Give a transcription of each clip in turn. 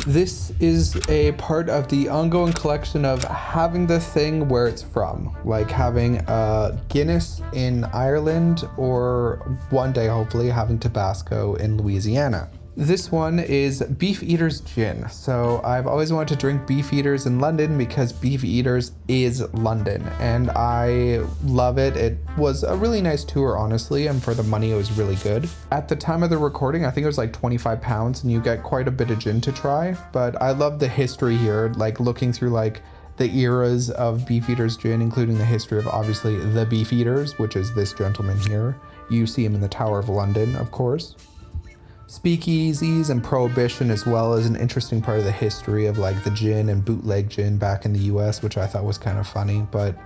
This is a part of the ongoing collection of having the thing where it's from, like having a Guinness in Ireland or one day hopefully having Tabasco in Louisiana. This one is Beefeater's gin. So I've always wanted to drink Beefeater's in London because Beefeater's is London and I love it. It was a really nice tour, honestly, and for the money it was really good. At the time of the recording, I think it was like 25 pounds and you get quite a bit of gin to try, but I love the history here, like looking through like the eras of Beefeater's gin, including the history of obviously the Beefeaters, which is this gentleman here. You see him in the Tower of London, of course. Speakeasies and prohibition, as well as an interesting part of the history of like the gin and bootleg gin back in the US, which I thought was kind of funny. But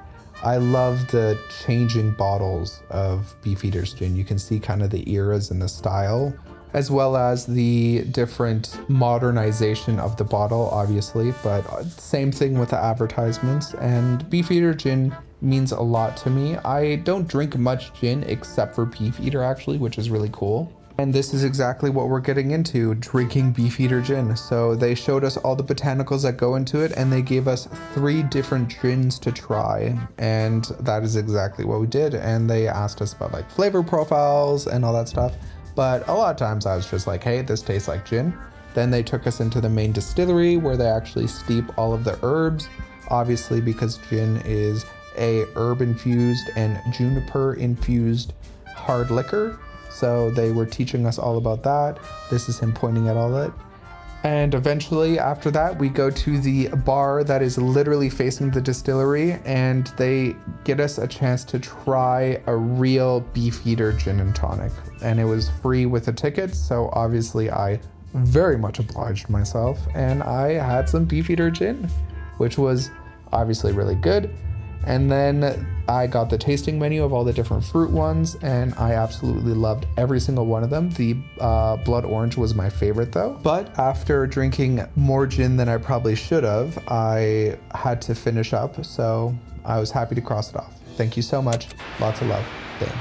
I love the changing bottles of Beefeater's gin. You can see kind of the eras and the style, as well as the different modernization of the bottle, obviously, but same thing with the advertisements. And Beefeater gin means a lot to me. I don't drink much gin except for Beefeater actually, which is really cool. And this is exactly what we're getting into, drinking Beefeater gin. So they showed us all the botanicals that go into it and they gave us 3 different gins to try. And that is exactly what we did. And they asked us about like flavor profiles and all that stuff. But a lot of times I was just like, hey, this tastes like gin. Then they took us into the main distillery where they actually steep all of the herbs. Obviously, because gin is a herb infused and juniper infused hard liquor. So they were teaching us all about that. This is him pointing at all that. And eventually after that, we go to the bar that is literally facing the distillery and they get us a chance to try a real Beefeater gin and tonic. And it was free with a ticket. So obviously I very much obliged myself and I had some Beefeater gin, which was obviously really good. And then I got the tasting menu of all the different fruit ones and I absolutely loved every single one of them. The blood orange was my favorite though. But after drinking more gin than I probably should have, I had to finish up. So I was happy to cross it off. Thank you so much. Lots of love. Dan.